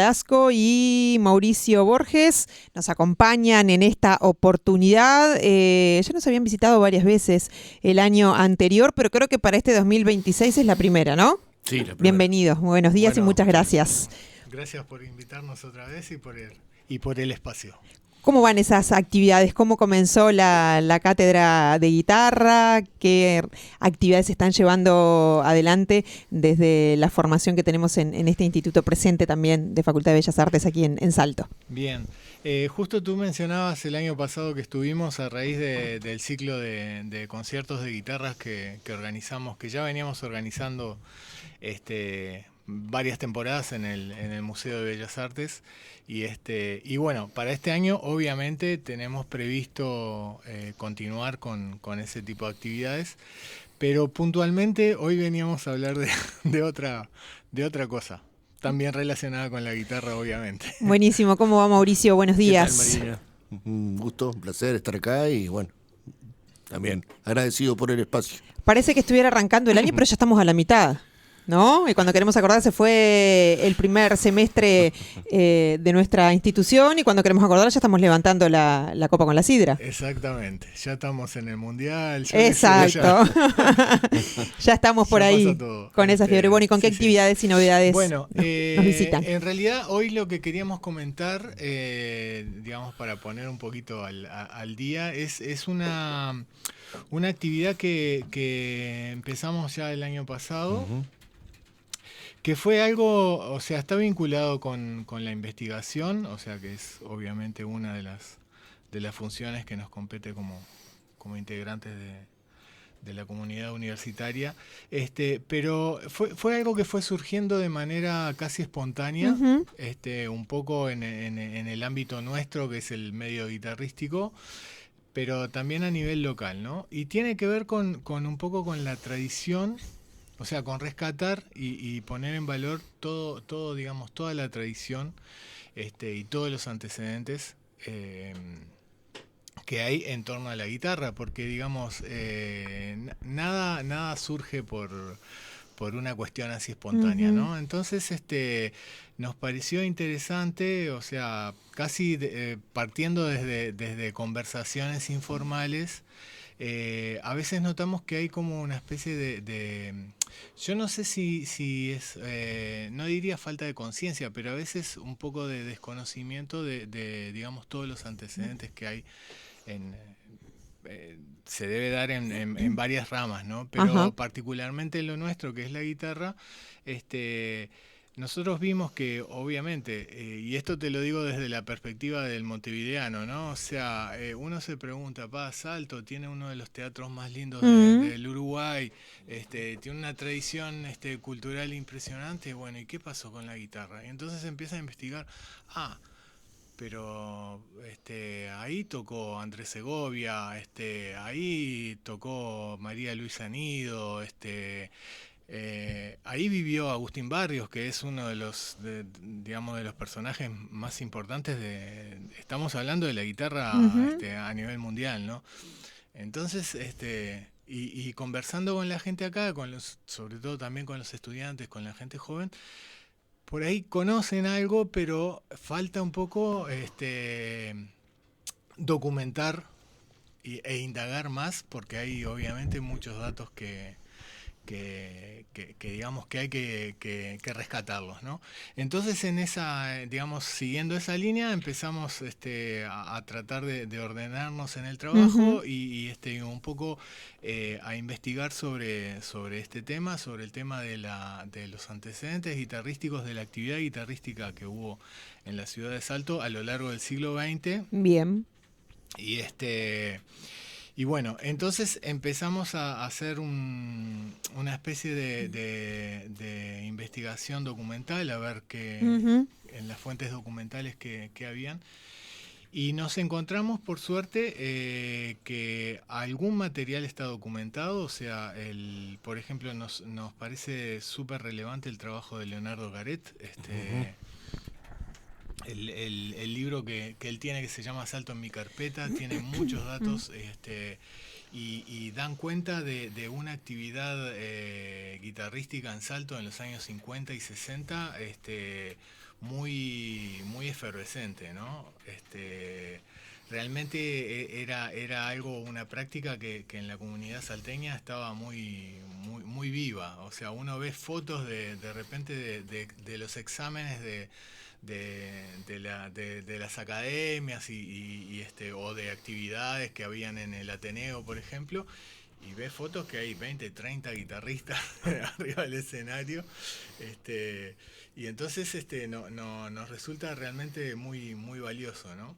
Velasco y Mauricio Borges nos acompañan en esta oportunidad. Ya nos habían visitado varias veces el año anterior, pero creo que para este 2026 es la primera, ¿no? Sí, la primera. Bienvenidos, muy buenos días y muchas gracias. Gracias por invitarnos otra vez y por el espacio. ¿Cómo van esas actividades? ¿Cómo comenzó la cátedra de guitarra? ¿Qué actividades se están llevando adelante desde la formación que tenemos en este instituto presente también de Facultad de Bellas Artes aquí en Salto? Bien, justo tú mencionabas el año pasado que estuvimos a raíz del ciclo de conciertos de guitarras que organizamos, que ya veníamos organizando varias temporadas en el Museo de Bellas Artes y bueno, para este año obviamente tenemos previsto continuar con ese tipo de actividades, pero puntualmente hoy veníamos a hablar de otra cosa, también relacionada con la guitarra obviamente. Buenísimo, ¿cómo va Mauricio? Buenos días. ¿Qué tal, Marina? Un gusto, un placer estar acá y bueno, también agradecido por el espacio. Parece que estuviera arrancando el año, pero ya estamos a la mitad, ¿no? Y cuando queremos acordar se fue el primer semestre de nuestra institución y cuando queremos acordar ya estamos levantando la copa con la sidra. Exactamente, ya estamos en el Mundial. Exacto. Ya estamos por ahí con esa fiebre. Bueno, ¿y con qué actividades y novedades nos visitan? En realidad hoy lo que queríamos comentar, digamos para poner un poquito al día, es una actividad que empezamos ya el año pasado. Que fue algo, o sea, está vinculado con la investigación, o sea que es obviamente una de las funciones que nos compete como integrantes de la comunidad universitaria, pero fue algo que fue surgiendo de manera casi espontánea, un poco en el ámbito nuestro, que es el medio guitarrístico, pero también a nivel local, ¿no? Y tiene que ver con un poco con la tradición. O sea, con rescatar y poner en valor todo, digamos, toda la tradición y todos los antecedentes que hay en torno a la guitarra, porque, digamos, nada surge por una cuestión así espontánea, ¿no? Entonces, nos pareció interesante, o sea, casi partiendo desde conversaciones informales. A veces notamos que hay como una especie yo no sé si es, no diría falta de conciencia, pero a veces un poco de desconocimiento digamos, todos los antecedentes que hay se debe dar en varias ramas, ¿no? Pero particularmente en lo nuestro, que es la guitarra, nosotros vimos que, obviamente, y esto te lo digo desde la perspectiva del montevideano, ¿no? O sea, uno se pregunta, Salto tiene uno de los teatros más lindos del Uruguay, tiene una tradición cultural impresionante, bueno, ¿y qué pasó con la guitarra? Y entonces empieza a investigar, pero ahí tocó Andrés Segovia, ahí tocó María Luisa Nido, ahí vivió Agustín Barrios, que es uno de los, digamos, de los personajes más importantes estamos hablando de la guitarra a nivel mundial, ¿no? Entonces, y conversando con la gente acá, sobre todo también con los estudiantes, con la gente joven, por ahí conocen algo, pero falta un poco documentar e indagar más, porque hay obviamente muchos datos que digamos que hay que rescatarlos, ¿no? Entonces en digamos, siguiendo esa línea, empezamos a tratar de ordenarnos en el trabajo y un poco a investigar sobre este tema, sobre el tema de los antecedentes guitarrísticos, de la actividad guitarrística que hubo en la ciudad de Salto a lo largo del siglo XX. Bien. Y bueno, entonces empezamos a hacer una especie de investigación documental, a ver en las fuentes documentales que habían. Y nos encontramos, por suerte, que algún material está documentado. O sea, por ejemplo, nos parece súper relevante el trabajo de Leonardo Garet. El libro que él tiene, que se llama Salto en mi carpeta, tiene muchos datos y dan cuenta de una actividad guitarrística en Salto en los años 50 y 60 muy efervescente, ¿no? Realmente era algo, una práctica que en la comunidad salteña estaba muy viva. O sea, uno ve fotos de repente de los exámenes de las academias o de actividades que habían en el Ateneo, por ejemplo, y ves fotos que hay 20, 30 guitarristas arriba del escenario. Y entonces nos resulta realmente muy valioso, ¿no?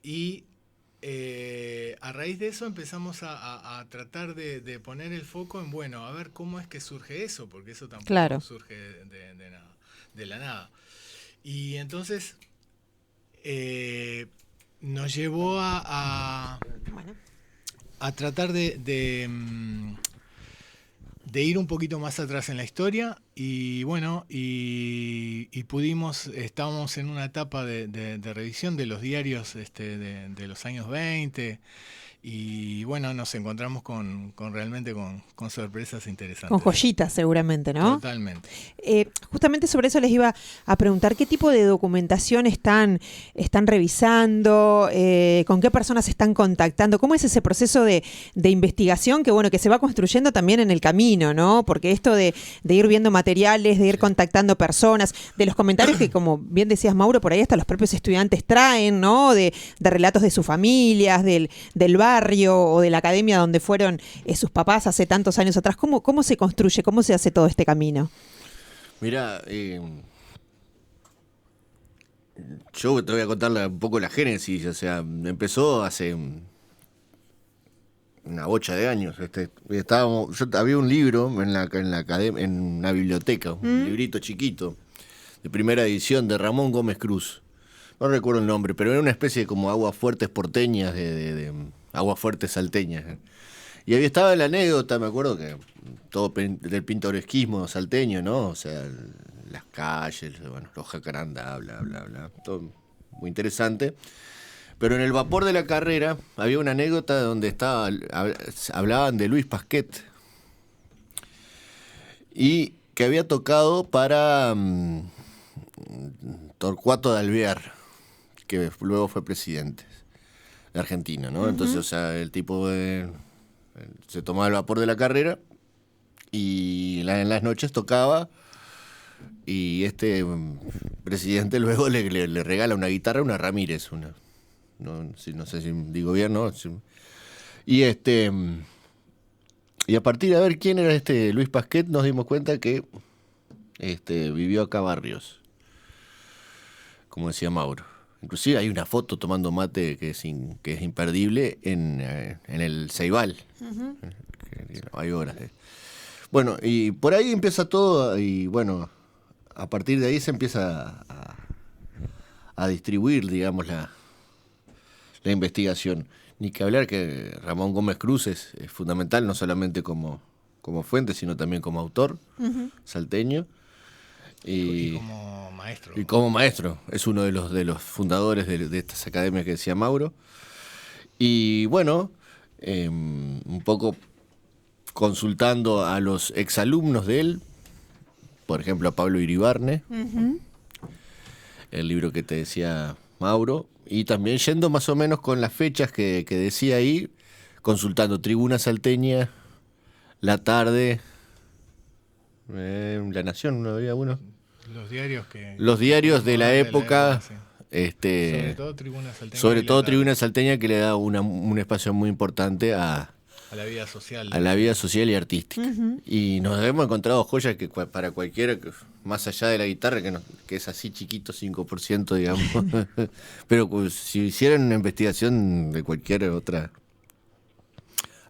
Y a raíz de eso empezamos a tratar de poner el foco en, bueno, a ver cómo es que surge eso, porque eso tampoco surge de nada, de la nada. Y entonces nos llevó a tratar de ir un poquito más atrás en la historia y bueno, y estábamos en una etapa de revisión de los diarios de los años 20 y bueno, nos encontramos realmente con sorpresas interesantes. Con joyitas seguramente, ¿no? Totalmente. Justamente sobre eso les iba a preguntar, ¿qué tipo de documentación están revisando? ¿Con qué personas están contactando? ¿Cómo es ese proceso de investigación que se va construyendo también en el camino, ¿no? Porque esto de ir viendo materiales, de ir contactando personas, de los comentarios que, como bien decías, Mauro, por ahí hasta los propios estudiantes traen, ¿no? De relatos de sus familias, del barrio o de la academia donde fueron sus papás hace tantos años atrás. ¿Cómo se construye? ¿Cómo se hace todo este camino? Mirá, yo te voy a contar un poco la génesis. O sea, empezó hace una bocha de años. Había un libro en la academia, en una biblioteca, un librito chiquito, de primera edición, de Ramón Gómez Cruz. No recuerdo el nombre, pero era una especie de como aguas fuertes porteñas, de aguas fuertes salteñas. Y ahí estaba la anécdota, me acuerdo que todo del pintoresquismo salteño, ¿no? O sea, las calles, bueno, los jacarandá, bla, bla, bla. Todo muy interesante. Pero en el vapor de la carrera había una anécdota donde hablaban de Luis Pasquet. Y que había tocado para Torcuato de Alvear, que luego fue presidente de Argentina, ¿no? Uh-huh. Entonces, o sea, el tipo se tomaba el vapor de la carrera y en las noches tocaba y presidente luego le regala una guitarra a una Ramírez, no sé si digo bien, ¿no? Y y a partir de ver quién era Luis Pasquet, nos dimos cuenta que vivió acá Barrios, como decía Mauro. Inclusive hay una foto tomando mate que es imperdible en el Ceibal. Uh-huh. Hay horas. Bueno, y por ahí empieza todo y bueno, a partir de ahí se empieza a distribuir, digamos, la investigación. Ni que hablar que Ramón Gómez Cruz es fundamental, no solamente como fuente, sino también como autor, uh-huh, salteño. Y como maestro. Y como maestro. Es uno de los fundadores de estas academias que decía Mauro. Y bueno, un poco consultando a los exalumnos de él, por ejemplo a Pablo Iribarne, uh-huh, el libro que te decía Mauro, y también yendo más o menos con las fechas que decía ahí, consultando Tribuna Salteña, La Tarde, La Nación, ¿no había uno? Los diarios de la época, sí. Sobre todo Tribuna Salteña. Sobre todo Tribuna Salteña, que le da un espacio muy importante a la vida social. A la vida social y artística. Uh-huh. Y nos hemos encontrado joyas que para cualquiera, más allá de la guitarra, que es así chiquito, 5%, digamos. Pero pues, si hicieran una investigación de cualquier otra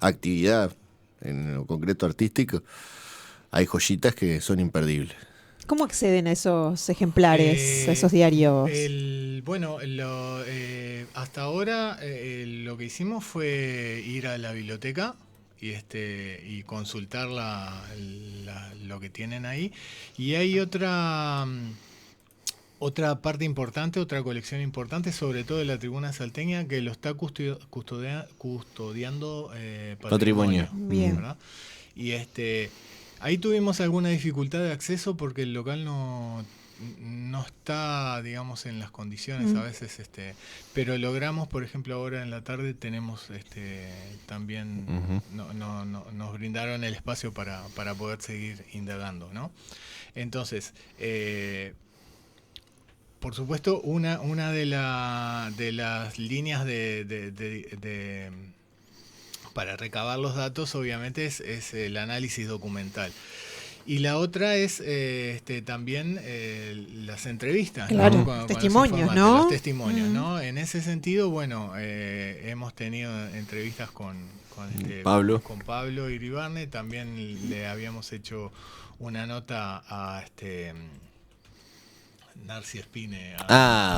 actividad, en lo concreto artístico, hay joyitas que son imperdibles. ¿Cómo acceden a esos ejemplares, a esos diarios? Hasta ahora lo que hicimos fue ir a la biblioteca y consultar lo que tienen ahí. Y hay otra parte importante, otra colección importante, sobre todo de la Tribuna Salteña, que lo está custodiando Patrimonio. Bien. ¿Verdad? Y ahí tuvimos alguna dificultad de acceso porque el local no no está, digamos, en las condiciones a veces, pero logramos, por ejemplo, ahora en la tarde tenemos también, nos brindaron el espacio para poder seguir indagando, ¿no? Entonces, por supuesto, una de las líneas para recabar los datos, obviamente, es el análisis documental. Y la otra es también las entrevistas, claro, ¿no? Con testimonios, ¿no? Los testimonios, ¿no? En ese sentido, bueno, hemos tenido entrevistas con Pablo Iribarne. También le habíamos hecho una nota a Narci Espine,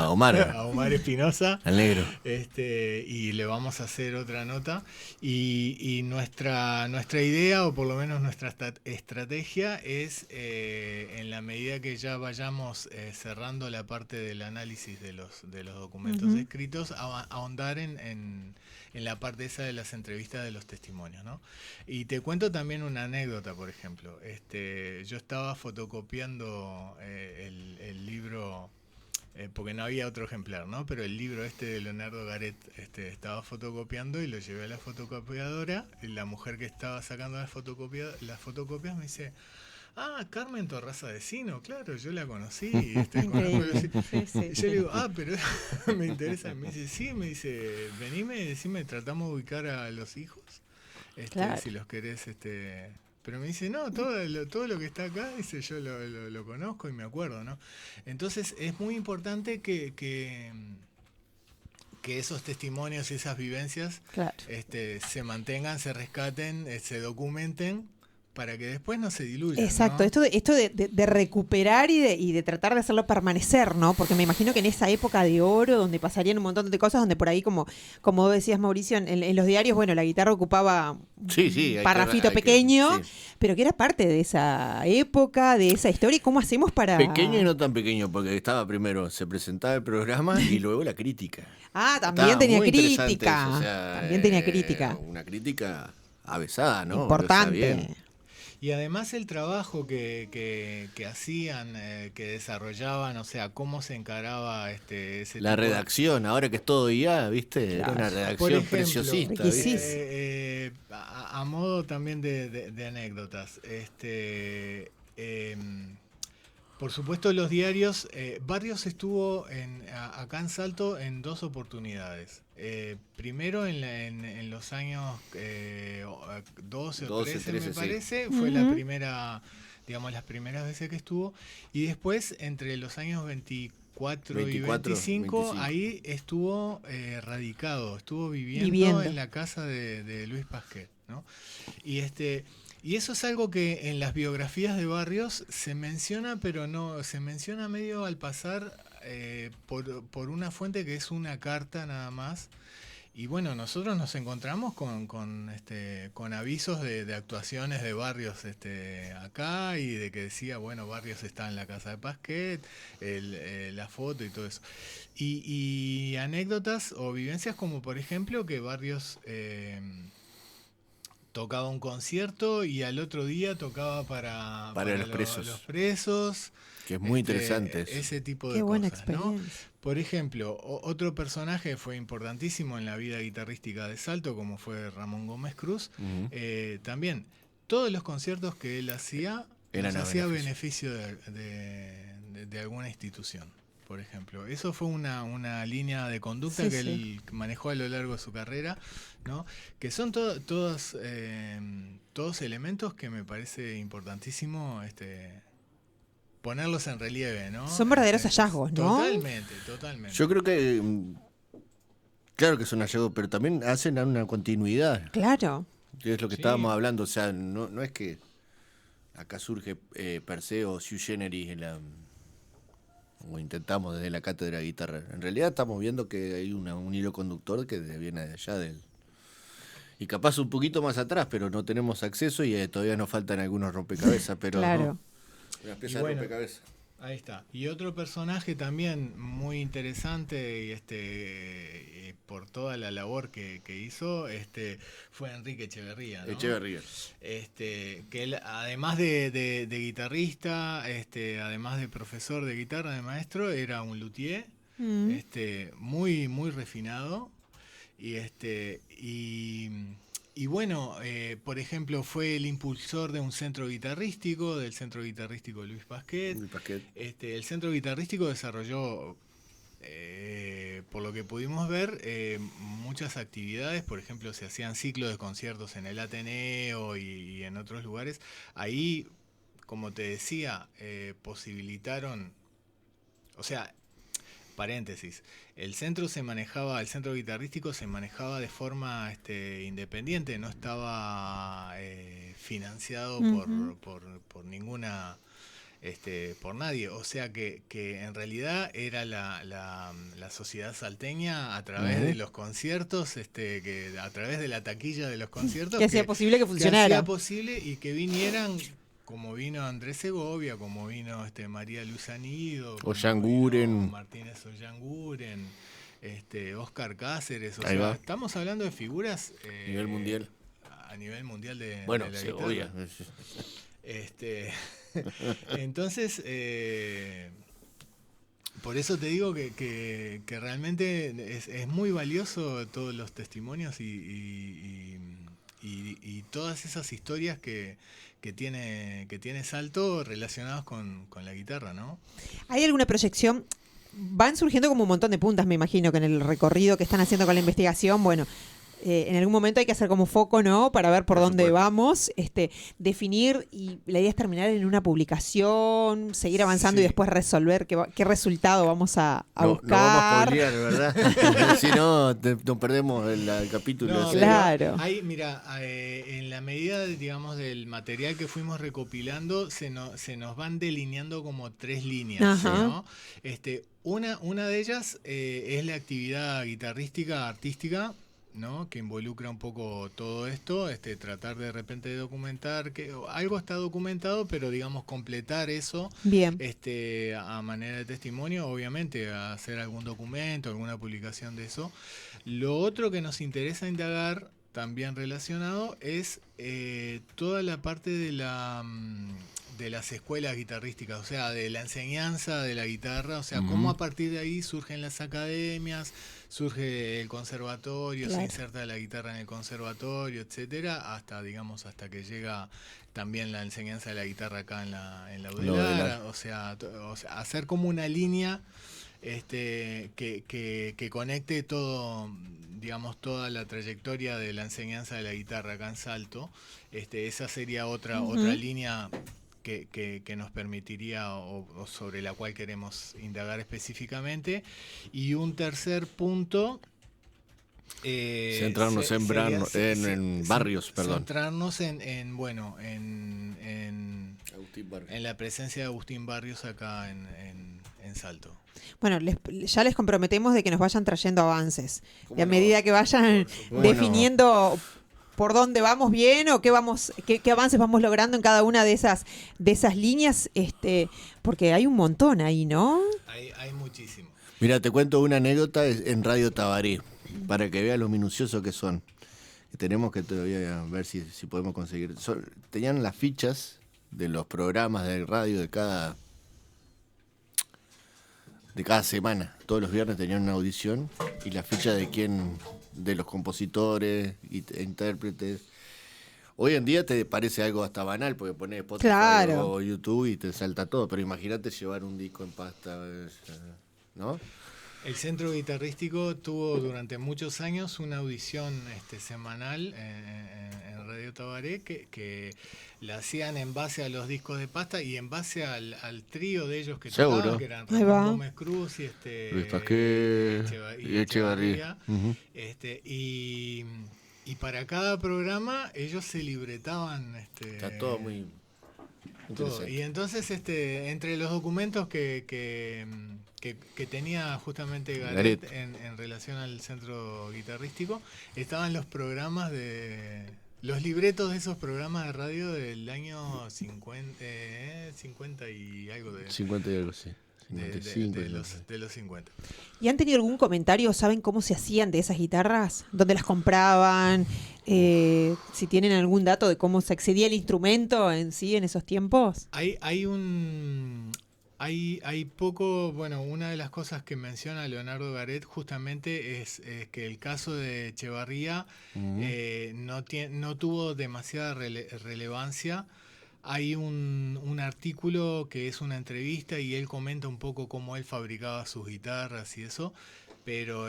Omar. A Omar Espinosa. Al negro. Y le vamos a hacer otra nota. Y nuestra idea, o por lo menos nuestra estrategia, es en la medida que ya vayamos cerrando la parte del análisis de los documentos escritos, ahondar en la parte esa de las entrevistas de los testimonios, ¿no? Y te cuento también una anécdota, por ejemplo. Yo estaba fotocopiando el libro, porque no había otro ejemplar, ¿no? Pero el libro de Leonardo Garet estaba fotocopiando y lo llevé a la fotocopiadora, y la mujer que estaba sacando las fotocopias me dice: ah, Carmen Torraza de Sino, claro, yo la conocí. Y yo le digo, pero me interesa. Me dice, sí, venime, decime, tratamos de ubicar a los hijos, claro, si los querés, Pero me dice, no, todo lo que está acá, dice, yo lo conozco y me acuerdo, ¿no? Entonces es muy importante que esos testimonios y esas vivencias, claro, se mantengan, se rescaten, se documenten, para que después no se diluya. Exacto, ¿no? esto de recuperar y de tratar de hacerlo permanecer, ¿no? Porque me imagino que en esa época de oro, donde pasarían un montón de cosas, donde por ahí, como vos decías, Mauricio, en los diarios, bueno, la guitarra ocupaba un parrafito pequeño, pero que era parte de esa época, de esa historia. ¿Y cómo hacemos para...? Pequeño y no tan pequeño, porque estaba primero, se presentaba el programa y luego la crítica. También tenía crítica. También tenía crítica. Una crítica avesada, ¿no? Importante. Y además el trabajo que hacían, que desarrollaban, o sea, cómo se encaraba ese la redacción, ahora que es todo IA, ¿viste? Claro. Era una redacción preciosista. A modo también de anécdotas, por supuesto los diarios, Barrios estuvo acá en Salto en 2 oportunidades. Primero en los años 12 o 13 me parece, fue la primera, digamos, las primeras veces que estuvo, y después entre los años 24 y 25, ahí estuvo radicado, estuvo viviendo en la casa de Luis Pasquet, ¿no? Y eso es algo que en las biografías de Barrios se menciona, pero no se menciona medio al pasar por una fuente que es una carta nada más. Y bueno, nosotros nos encontramos con avisos de actuaciones de Barrios acá, y de que decía, bueno, Barrios está en la casa de Pasquet, la foto y todo eso. Y anécdotas o vivencias como, por ejemplo, que Barrios tocaba un concierto y al otro día tocaba para los presos. Que es muy interesante eso. Ese tipo de Qué buena cosas, experiencia. ¿no? Por ejemplo, otro personaje fue importantísimo en la vida guitarrística de Salto, como fue Ramón Gómez Cruz. También, todos los conciertos que él hacía, los hacía a beneficio de alguna institución, por ejemplo. Eso fue una línea de conducta que él manejó a lo largo de su carrera, ¿no? Que son todos elementos que me parece importantísimo ponerlos en relieve, ¿no? Son verdaderos hallazgos, ¿no? Totalmente. Yo creo que, claro que son hallazgos, pero también hacen una continuidad. Claro. Es lo que estábamos hablando, o sea, no es que acá surge per se o sui generis o intentamos desde la cátedra de guitarra. En realidad estamos viendo que hay un hilo conductor que viene de allá y capaz un poquito más atrás, pero no tenemos acceso y todavía nos faltan algunos rompecabezas, pero claro. Una pieza de rompecabezas. Ahí está. Y otro personaje también muy interesante y por toda la labor que hizo, fue Enrique Echeverría, ¿no? Echeverría. Que él, además de guitarrista, además de profesor de guitarra, de maestro, era un luthier, muy, muy refinado. Y bueno, por ejemplo, fue el impulsor de un centro guitarrístico, del centro guitarrístico Luis Pasquet. El centro guitarrístico desarrolló, por lo que pudimos ver, muchas actividades. Por ejemplo, se hacían ciclos de conciertos en el Ateneo y en otros lugares. Ahí, como te decía, posibilitaron, o sea, paréntesis, el centro guitarrístico se manejaba de forma independiente, no estaba financiado por ninguna, por nadie. O sea que en realidad era la sociedad salteña a través de los conciertos, a través de la taquilla de los conciertos, que hacía posible que funcionara. Que hacía posible y que vinieran, como vino Andrés Segovia, como vino María Luzanido, Ollanguren, Martínez Ollanguren, Oscar Cáceres, o sea, estamos hablando de figuras a nivel mundial. A nivel mundial de la Segovia. Entonces, por eso te digo que realmente es muy valioso todos los testimonios y todas esas historias que tiene Salto relacionados con la guitarra, ¿no? ¿Hay alguna proyección? Van surgiendo como un montón de puntas, me imagino, que en el recorrido que están haciendo con la investigación, bueno, en algún momento hay que hacer como foco, ¿no? Para ver por dónde vamos, definir, y la idea es terminar en una publicación, seguir avanzando y después resolver qué resultado vamos a buscar. No vamos a spoilear, ¿verdad? Si no, nos perdemos el capítulo. No, claro. Ahí, mira, en la medida, digamos, del material que fuimos recopilando, se nos van delineando como 3 líneas, ¿no? Una de ellas es la actividad guitarrística, artística, ¿no? Que involucra un poco todo esto, tratar de repente de documentar, que algo está documentado, pero digamos completar eso. Bien. A manera de testimonio, obviamente, hacer algún documento, alguna publicación de eso. Lo otro que nos interesa indagar, también relacionado, es toda la parte de las escuelas guitarrísticas, o sea, de la enseñanza de la guitarra, o sea, cómo a partir de ahí surgen las academias, surge el conservatorio, se inserta la guitarra en el conservatorio, etcétera, hasta que llega también la enseñanza de la guitarra acá en la UDELAR, o sea, hacer como una línea que conecte todo, digamos, toda la trayectoria de la enseñanza de la guitarra acá en Salto. Esa sería otra línea que nos permitiría o sobre la cual queremos indagar específicamente. Y un tercer punto, centrarnos en Barrios, perdón. Centrarnos en la presencia de Agustín Barrios acá en Salto. Bueno, ya les comprometemos de que nos vayan trayendo avances. Y a medida que vayan definiendo por dónde vamos bien o qué avances vamos logrando en cada una de esas líneas, porque hay un montón ahí, ¿no? Hay muchísimo. Mira, te cuento una anécdota en Radio Tabaré, para que veas lo minucioso que son. Tenemos que todavía ver si podemos conseguir. Tenían las fichas de los programas de radio de cada semana. Todos los viernes tenían una audición y la ficha de los compositores e intérpretes. Hoy en día te parece algo hasta banal, porque pones Spotify o YouTube y te salta todo, pero imagínate llevar un disco en pasta, ¿no? El Centro Guitarrístico tuvo durante muchos años una audición semanal en Radio Tabaré que la hacían en base a los discos de pasta y en base al trío de ellos que tocaban, que eran Ramón Gómez Cruz y Luis Pasquet y Echeverría. Y para cada programa ellos se libretaban. Está todo muy interesante. Y entonces entre los documentos que tenía justamente Garet en relación al centro guitarrístico, estaban los programas los libretos de esos programas de radio del año 50 y algo. 50 y algo, sí. 55, de los 50. ¿Y han tenido algún comentario? ¿Saben cómo se hacían de esas guitarras? ¿Dónde las compraban? Si tienen algún dato de cómo se accedía al instrumento en sí en esos tiempos. Hay poco, bueno, una de las cosas que menciona Leonardo Garet justamente es que el caso de Echevarría no tuvo demasiada relevancia. Hay un artículo que es una entrevista y él comenta un poco cómo él fabricaba sus guitarras y eso, pero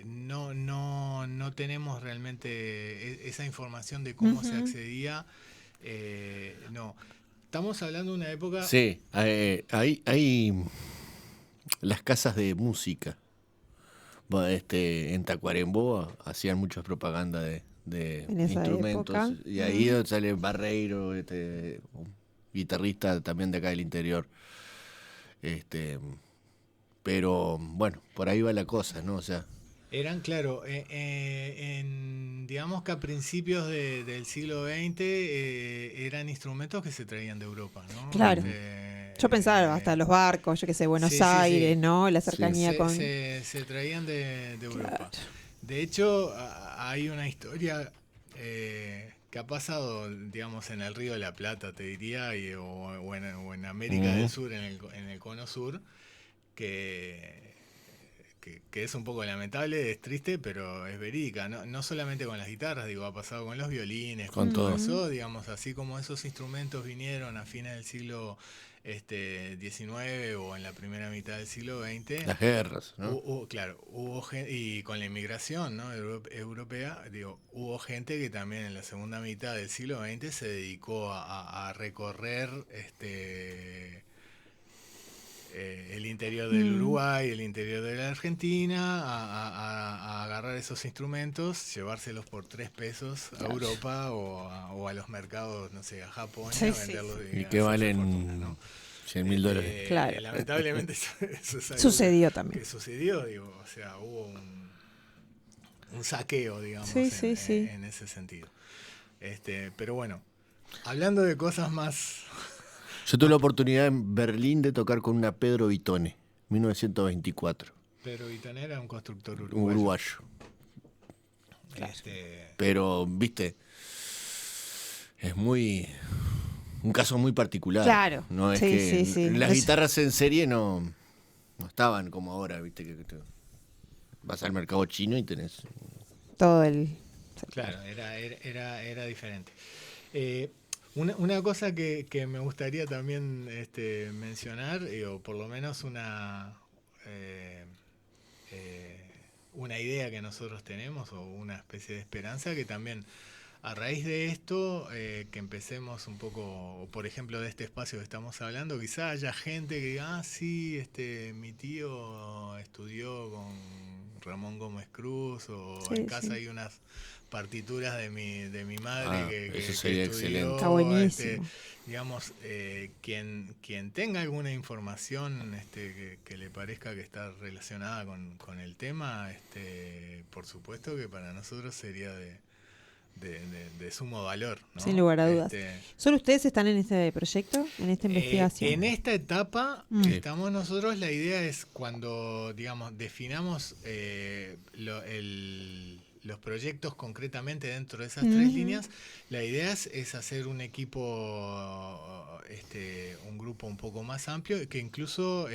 no tenemos realmente esa información de cómo se accedía. No. Estamos hablando de una época... Sí, hay las casas de música. En Tacuarembó hacían muchas propaganda de En esa instrumentos. época. Y ahí sale Barreiro, un guitarrista también de acá del interior. Pero bueno, por ahí va la cosa, ¿no? O sea, eran, claro, digamos que a principios del siglo XX eran instrumentos que se traían de Europa, ¿no? Claro. Yo pensaba hasta los barcos, yo qué sé, Buenos sí, Aires, sí. ¿no? La cercanía con... Se traían de Europa. Claro. De hecho, hay una historia que ha pasado, digamos, en el Río de la Plata, te diría, o en América del Sur, en el Cono Sur, que es un poco lamentable, es triste, pero es verídica. No solamente con las guitarras, digo, ha pasado con los violines, Con todo. eso, digamos, así como esos instrumentos vinieron a fines del siglo XIX o en la primera mitad del siglo XX. las guerras, ¿no? Claro, hubo gente, y con la inmigración, ¿no? Europea, digo, hubo gente que también en la segunda mitad del siglo XX se dedicó a recorrer el interior del Uruguay, el interior de la Argentina, a agarrar esos instrumentos, llevárselos por 3 pesos a Europa o a los mercados, no sé, a Japón, Sí, a sí. venderlos. Y que valen fortuna, ¿no? $100.000. Claro. Lamentablemente eso es algo Sucedió también. que sucedió, digo, o sea, hubo un saqueo, digamos, Sí, sí, sí. en ese sentido. Pero bueno, hablando de cosas más... Yo tuve la oportunidad en Berlín de tocar con una Pedro Vitone, 1924. Pedro Vitone era un constructor Un uruguayo. uruguayo. Pero, viste, es un caso muy particular. Claro. No es Sí, que sí, sí. las guitarras en serie no estaban como ahora, viste, que vas al mercado chino y tenés... Todo el... Claro, era diferente. Una cosa que me gustaría también mencionar, o por lo menos una idea que nosotros tenemos, o una especie de esperanza, que también a raíz de esto, que empecemos un poco, por ejemplo, de este espacio que estamos hablando, quizá haya gente que diga, sí, mi tío estudió con Ramón Gómez Cruz, o Sí, en casa sí. hay unas partituras de mi madre que eso sería estudió, excelente. Está buenísimo. digamos, quien tenga alguna información que le parezca que está relacionada con el tema, por supuesto que para nosotros sería de sumo valor, ¿no? Sin lugar a dudas. ¿Solo ustedes están en este proyecto, en esta investigación? En esta etapa Sí. estamos nosotros. La idea es cuando, digamos, definamos los proyectos concretamente dentro de esas 3 líneas, la idea es hacer un equipo, un grupo un poco más amplio que incluso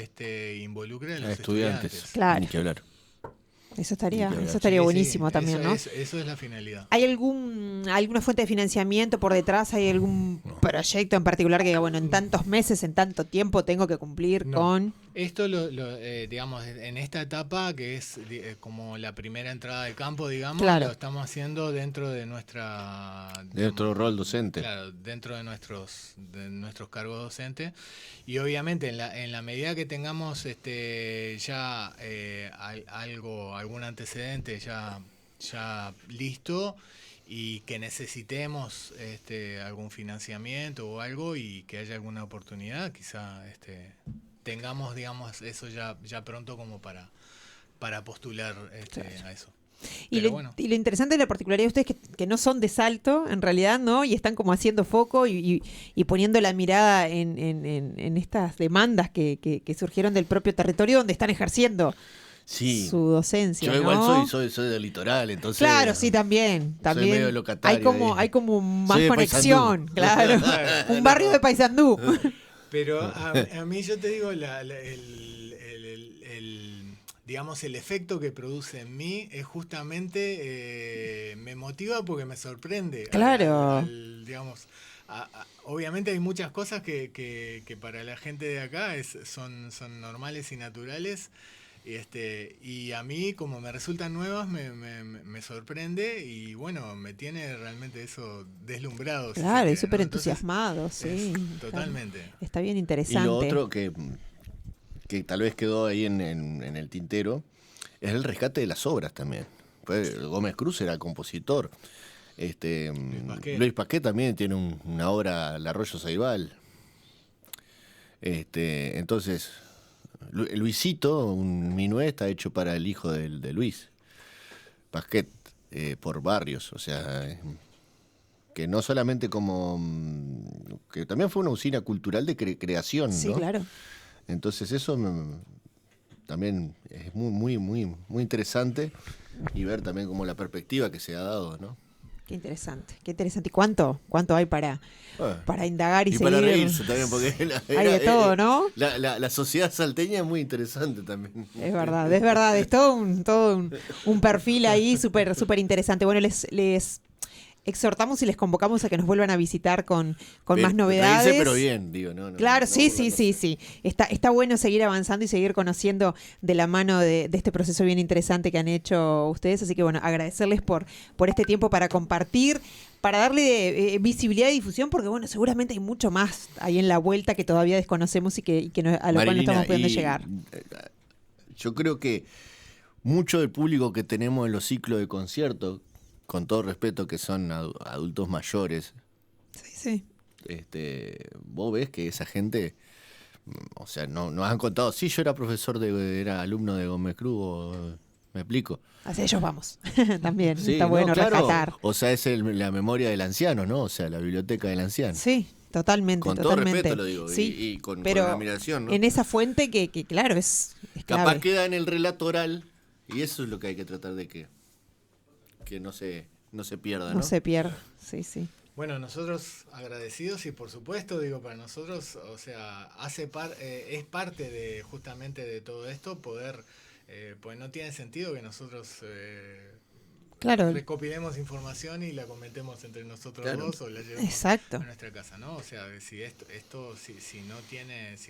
involucre a los estudiantes. Claro. Ni que hablar. Eso estaría Sí, buenísimo sí, también, ¿no? Eso es la finalidad. ¿Hay alguna fuente de financiamiento por detrás? ¿Hay algún proyecto en particular que diga, bueno, en tantos meses, en tanto tiempo tengo que cumplir No. con...? Esto, digamos, en esta etapa, que es como la primera entrada de campo, digamos, Claro. lo estamos haciendo dentro de nuestra... De nuestro rol docente. Claro, dentro de nuestros cargos docentes. Y obviamente, en la medida que tengamos ya algún antecedente ya listo, y que necesitemos algún financiamiento o algo, y que haya alguna oportunidad, quizá tengamos, digamos, eso ya pronto como para postular a eso. Y Pero lo, bueno. y lo interesante de la particularidad de ustedes es que no son de Salto, en realidad, ¿no? Y están como haciendo foco y poniendo la mirada en estas demandas que surgieron del propio territorio donde están ejerciendo Sí. su docencia. Yo igual ¿no? soy del litoral, entonces. Claro, sí, también. Soy medio locatario ahí. Hay como más Soy de conexión, Paysandú. claro. Un barrio de Paysandú. Pero a mí yo te digo, digamos, el efecto que produce en mí es justamente, me motiva porque me sorprende. Claro. Digamos, obviamente hay muchas cosas que para la gente de acá son normales y naturales. Y a mí, como me resultan nuevas, me sorprende y bueno, me tiene realmente eso deslumbrado. Claro, y si se quiere, súper ¿no? Entonces, entusiasmado, sí. totalmente. Claro. Está bien Y interesante. lo otro que tal vez quedó ahí en el tintero es el rescate de las obras también. Pues Gómez Cruz era compositor. Luis Pasquet también tiene una obra, El Arroyo Ceibal. Entonces, Luisito, un minué, está hecho para el hijo de Luis Pasquet, por Barrios. O sea, que no solamente que también fue una usina cultural de creación, Sí, ¿no? claro. Entonces eso también es muy interesante, y ver también como la perspectiva que se ha dado, ¿no? Qué interesante, qué interesante. ¿Y cuánto hay para indagar y seguir? Para reírse también, porque Hay de todo, ¿no? La sociedad salteña es muy interesante también. Es verdad, es todo un perfil ahí súper interesante. Bueno, les exhortamos y les convocamos a que nos vuelvan a visitar con más novedades. Reírse, pero bien, digo, ¿no? Claro, No, sí. Está bueno seguir avanzando y seguir conociendo de la mano de este proceso bien interesante que han hecho ustedes. Así que bueno, agradecerles por este tiempo para compartir, para darle visibilidad y difusión, porque bueno, seguramente hay mucho más ahí en la vuelta que todavía desconocemos y que a lo cual no estamos pudiendo llegar. Yo creo que mucho del público que tenemos en los ciclos de conciertos, con todo respeto, que son adultos mayores, Sí. Vos ves que esa gente, o sea, nos han contado, sí, yo era era alumno de Gómez Cruz, ¿me explico? Hacia ellos vamos. También Sí, está bueno claro. rescatar. O sea, es la memoria del anciano, ¿no? O sea, la biblioteca del anciano. Sí, totalmente. Con totalmente. todo respeto lo digo, Sí, y con pero admiración, ¿no? en esa fuente que claro, es Capaz clave. queda en el relato oral, y eso es lo que hay que tratar de que no se pierda, ¿no? No se pierda, sí. Bueno, nosotros agradecidos y por supuesto, digo, para nosotros, o sea, es parte de justamente de todo esto poder, pues no tiene sentido que nosotros Claro. recopilemos información y la comentemos entre nosotros dos o la llevemos Exacto. a nuestra casa, ¿no? O sea, si esto si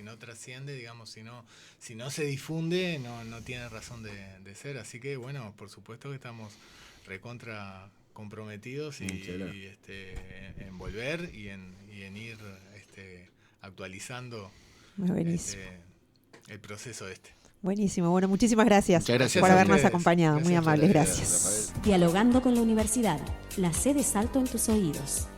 no trasciende, digamos, si no se difunde, no tiene razón de ser. Así que bueno, por supuesto que estamos recontra comprometidos y en volver y en ir actualizando Buenísimo. el proceso Buenísimo. Bueno, muchísimas gracias, Muchas gracias por a habernos ustedes. acompañado. Muy Gracias, amables, gracias, gracias. Dialogando con la universidad, la sede Salto en tus oídos.